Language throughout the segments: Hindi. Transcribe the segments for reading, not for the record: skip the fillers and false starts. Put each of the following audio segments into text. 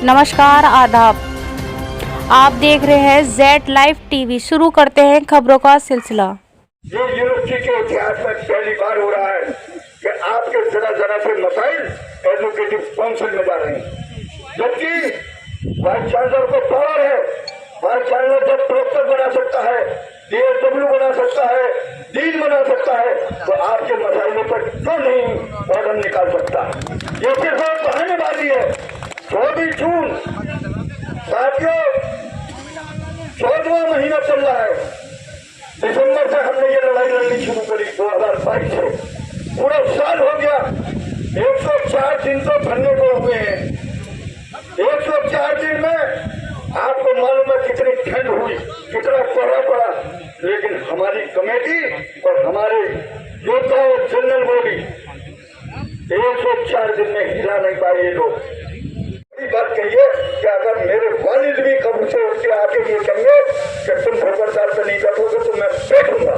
नमस्कार, आदाब। आप देख रहे हैं जेड लाइव टीवी। शुरू करते हैं खबरों का सिलसिला। ये यूनिवर्सिटी के इतिहास में पहली बार हो रहा है कि आपके जरा से मसाइल एजुकेटिव काउंसिल में जा रहे हैं, जबकि वाइस चांसलर को पावर है। वाइस चांसलर जब प्रोफेसर बना सकता है, DSW बना सकता है, डीन बना सकता है, तो आपके मसाइलों पर क्यों नहीं ऑर्डर निकाल सकता? ये सिर्फ बहानेबाजी है। 24 जून साथियों, 14वां महीना चल रहा है। दिसंबर से हमने ये लड़ाई लड़नी शुरू करी 2022 से। पूरा साल हो गया। 104 दिन तो भरने को हुए हैं। 104 दिन में आपको मालूम है कितनी ठंड हुई, कितना कोहरा पड़ा, लेकिन हमारी कमेटी और हमारे योद्धा और जनरल बॉडी 104 दिन में हिला नहीं पाए ये लोग। बात कहिए कि अगर मेरे वालिद भी कब से उठ के आके ये कहेंगे कि तुम खबरदार से नहीं बैठोगे तो मैं बैठूंगा।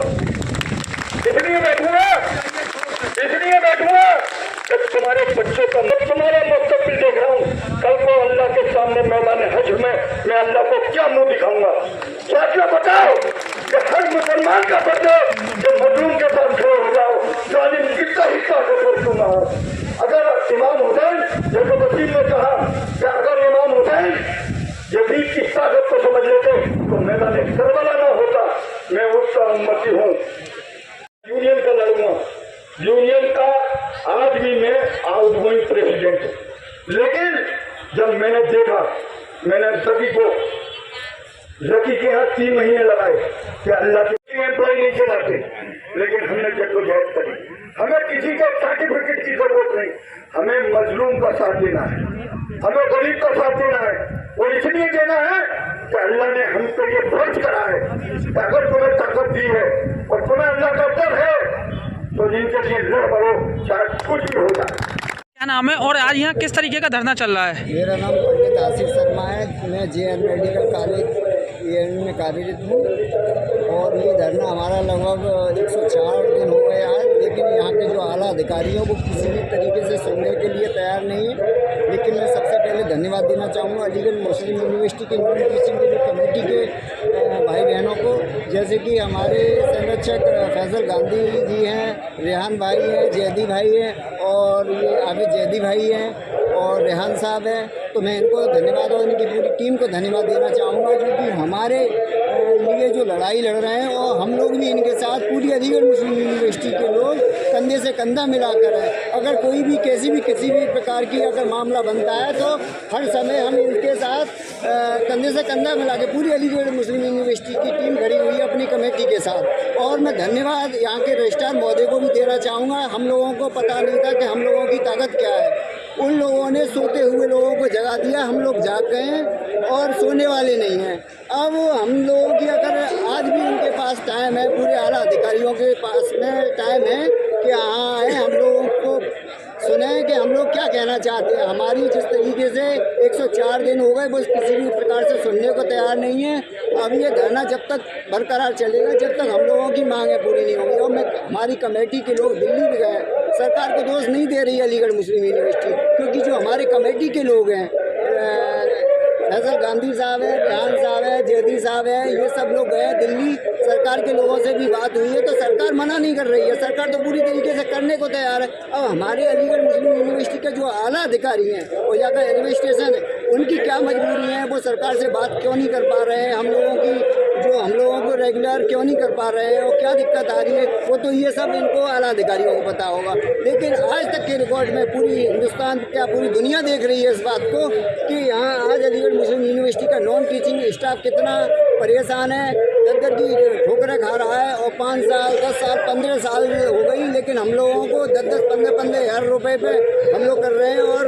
इसलिए बैठूंगा कि तुम्हारे बच्चों का मैं तुम्हारा मुस्तकबिल देख रहा हूँ। कल को अल्लाह के सामने मैदान हज में मैं अल्लाह को क्या मुंह दिखाऊंगा? क्या बताओ कि हर मुसलमान का बच्चा जो मजलूम के साथ खड़े हो जाओ, जालिम कितना हिस्सा दूंगा। अगर इमाम हुसैन, जैसे वसीम ने कहा कि अगर इमाम हुसैन यजीद की ताकत को समझ लेते तो मैदान करबला ना होता। मैं उसका उम्मती हूँ। यूनियन का लड़ूंगा। यूनियन का आज भी मैं आउटगोइंग प्रेसिडेंट हूँ। लेकिन जब मैंने देखा, मैंने जकी के यहाँ 3 महीने लगाए कि अल्लाह के एम्प्लॉय नहीं चलाते, लेकिन हमने जद्दोजहद करी। हमें किसी का सर्टिफिकेट की जरूरत नहीं। हमें मजलूम का साथ देना है, हमें गरीब का साथ देना है। और इसलिए देना है कि अल्लाह ने हम पर ये फर्ज करा है कि अगर तुम्हें ताकत दी है और तुम्हें अल्लाह का डर है तो जिनके लिए लड़ पड़ो, चाहे कुछ भी हो जाए। क्या नाम है और आज यहाँ किस तरीके का धरना चल रहा है? मेरा नाम पंडित आसिफ शर्मा है। मैं JN मेडिकल कॉलेज EN में कार्यरत हूँ और ये धरना हमारा लगभग 104 दिन हो गए आज। लेकिन यहाँ के जो आला अधिकारी हैं वो किसी भी तरीके से सुनने के लिए तैयार नहीं है। लेकिन मैं सबसे पहले धन्यवाद देना चाहूँगा अलीगढ़ मुस्लिम यूनिवर्सिटी के नॉन टीचिंग के जो कमेटी के भाई बहनों को, जैसे कि हमारे संरक्षक फैजल गांधी जी हैं, रेहान भाई हैं, जैदी भाई हैं और ये आबिद जैदी भाई हैं और रेहान साहब हैं। तो मैं इनको धन्यवाद और इनकी पूरी टीम को धन्यवाद देना चाहूँगा, क्योंकि हमारे लिए जो लड़ाई लड़ रहे हैं और हम लोग भी इनके साथ, पूरी अलीगढ़ मुस्लिम यूनिवर्सिटी के लोग कंधे से कंधा मिलाकर हैं। अगर कोई भी किसी भी प्रकार की अगर मामला बनता है तो हर समय हम इनके साथ कंधे से कंधा मिला के पूरी अलीगढ़ मुस्लिम यूनिवर्सिटी की टीम खड़ी हुई है अपनी कमेटी के साथ। और मैं धन्यवाद यहाँ के रजिस्ट्रार महोदय को भी देना चाहूँगा। हम लोगों को पता नहीं था कि हम लोगों की ताकत क्या है। उन लोगों ने सोते हुए लोगों को जगा दिया। हम लोग जाग गए हैं और सोने वाले नहीं हैं। अब हम लोगों की अगर आज भी उनके पास टाइम है, पूरे आला अधिकारियों के पास में टाइम है कि हाँ आए, हम लोगों को सुने कि हम लोग क्या कहना चाहते हैं। हमारी जिस तरीके से 104 दिन हो गए, बस किसी भी प्रकार से सुनने को तैयार नहीं है। अब ये धरना जब तक बरकरार चलेगा, जब तक हम लोगों की मांगें पूरी नहीं होंगी। और मैं हमारी कमेटी के लोग दिल्ली भी गए, सरकार को दोष नहीं दे रही है अलीगढ़ मुस्लिम यूनिवर्सिटी, क्योंकि जो हमारे कमेटी के लोग हैं, फैजल गांधी साहब है, रेहान साहब है, जैदी साहब है, ये सब लोग गए दिल्ली। सरकार के लोगों से भी बात हुई है तो सरकार मना नहीं कर रही है। सरकार तो पूरी तरीके से करने को तैयार है। अब हमारे अलीगढ़ मुस्लिम यूनिवर्सिटी के जो आला अधिकारी हैं, वो जाकर रेलवे स्टेशन है, उनकी क्या मजबूरी है, वो सरकार से बात क्यों नहीं कर पा रहे हैं, हम लोगों को रेगुलर क्यों नहीं कर पा रहे हैं और क्या दिक्कत आ रही है, वो तो ये सब इनको आला अधिकारियों को पता होगा। लेकिन आज तक के रिकॉर्ड में पूरी हिंदुस्तान, क्या पूरी दुनिया देख रही है इस बात को कि यहाँ आज अलीगढ़ मुस्लिम यूनिवर्सिटी का नॉन टीचिंग स्टाफ कितना परेशान है, दर की ठोकरें खा रहा है। और 5 साल 10 साल 15 साल हो गई, लेकिन हम लोगों को 10-15 हज़ार रुपये पे हम लोग कर रहे हैं और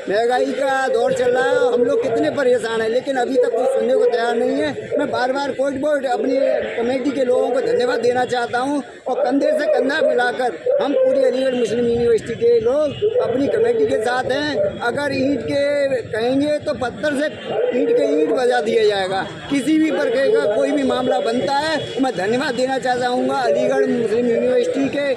महंगाई का दौर चल रहा है। हम लोग कितने परेशान हैं, लेकिन अभी तक कुछ सुनने को तैयार नहीं है। मैं बार बार कोर्ट बोर्ड अपनी कमेटी के लोगों को धन्यवाद देना चाहता हूं और कंधे से कंधा मिलाकर हम पूरी अलीगढ़ मुस्लिम यूनिवर्सिटी के लोग अपनी कमेटी के साथ हैं। अगर ईंट के कहेंगे तो पत्थर से ईंट के ईंट बजा दिया जाएगा। किसी भी प्रकार का कोई भी मामला बनता है, मैं धन्यवाद देना चाहता हूँ अलीगढ़ मुस्लिम यूनिवर्सिटी के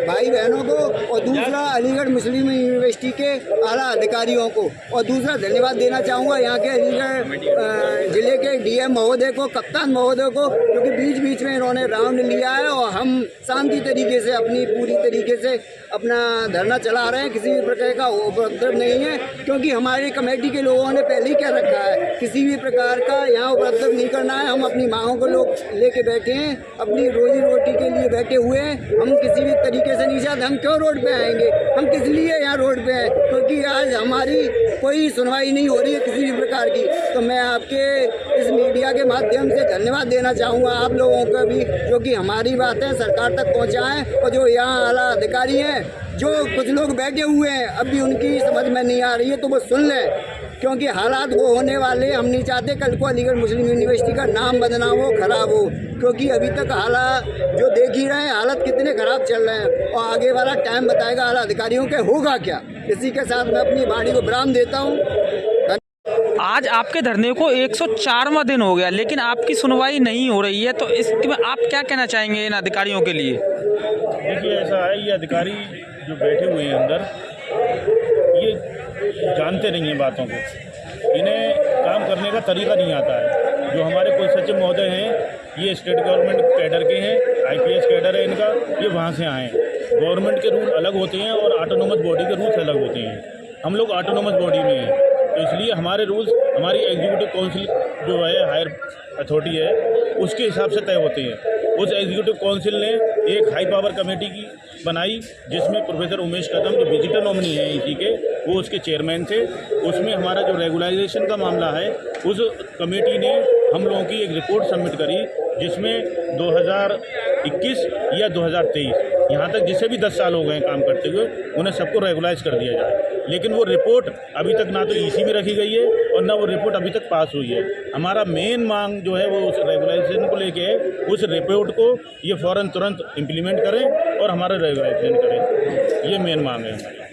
भाई बहनों को, और दूसरा अलीगढ़ मुस्लिम यूनिवर्सिटी के आला अधिकारियों को, और दूसरा धन्यवाद देना चाहूँगा यहाँ के अलीगढ़ ज़िले के डीएम महोदय को, कप्तान महोदय को, क्योंकि बीच बीच में इन्होंने राउंड लिया है और हम शांति तरीके से अपनी पूरी तरीके से अपना धरना चला रहे हैं। किसी भी प्रकार का उपद्रव नहीं है, क्योंकि हमारी कमेटी के लोगों ने पहले ही कह रखा है किसी भी प्रकार का यहाँ उपद्रव नहीं करना है। हम अपनी मांगों को लोग लेके बैठे हैं, अपनी रोजी रोटी के लिए बैठे हुए हैं। हम किसी भी तरीके से नहीं चाहते। हम क्यों रोड पे आएंगे? हम किस लिए यहाँ रोड पे हैं? क्योंकि आज हमारी कोई सुनवाई नहीं हो रही है किसी भी प्रकार की। तो मैं आपके इस मीडिया के माध्यम से धन्यवाद देना चाहूँगा आप लोगों का भी, जो कि हमारी बातें सरकार तक पहुँचाएँ, और जो यहाँ आला अधिकारी हैं, जो कुछ लोग बैठे हुए हैं अभी उनकी समझ में नहीं आ रही है तो वो सुन लें, क्योंकि हालात वो होने वाले हम नहीं चाहते कल को अलीगढ़ मुस्लिम यूनिवर्सिटी का नाम बदनाम हो, खराब हो, क्योंकि अभी तक हालात जो देख ही रहे हैं हालत कितने खराब चल रहे हैं, और आगे वाला टाइम बताएगा आला अधिकारियों के होगा क्या। इसी के साथ मैं अपनी वाणी को विराम देता हूँ। आज आपके धरने को 104वां दिन हो गया, लेकिन आपकी सुनवाई नहीं हो रही है, तो इसमें आप क्या कहना चाहेंगे इन अधिकारियों के लिए? देखिए, ऐसा है, ये अधिकारी जो बैठे हुए हैं अंदर, ये जानते नहीं हैं बातों को, इन्हें काम करने का तरीका नहीं आता है। जो हमारे कुल सचिव महोदय हैं, ये स्टेट गवर्नमेंट कैडर के हैं, IPS कैडर है इनका, ये वहाँ से आए हैं। गवर्नमेंट के रूल अलग होते हैं और ऑटोनोमस बॉडी के रूल्स अलग होते हैं। हम लोग ऑटोनोमस बॉडी में हैं, तो इसलिए हमारे रूल्स, हमारी एग्जीक्यूटिव काउंसिल जो है हायर अथॉरिटी है, उसके हिसाब से तय होते हैं। उस एग्जीक्यूटिव काउंसिल ने एक हाई पावर कमेटी की बनाई, जिसमें प्रोफेसर उमेश कदम जो विजिटर नॉमिनी है इसी के, वो उसके चेयरमैन थे। उसमें हमारा जो रेगुलाइजेशन का मामला है, उस कमेटी ने हम लोगों की एक रिपोर्ट सबमिट करी, जिसमें 2021 या 2023 यहाँ तक जिसे भी 10 साल हो गए काम करते हुए, उन्हें सबको रेगुलाइज कर दिया जाए। लेकिन वो रिपोर्ट अभी तक ना तो EC में रखी गई है और ना वो रिपोर्ट अभी तक पास हुई है। हमारा मेन मांग जो है वो उस रेगुलाइजेशन को लेके है, उस रिपोर्ट को ये फ़ौरन तुरंत इम्प्लीमेंट करें और हमारा रेगुलाइजेशन करें, ये मेन मांग है हमारी।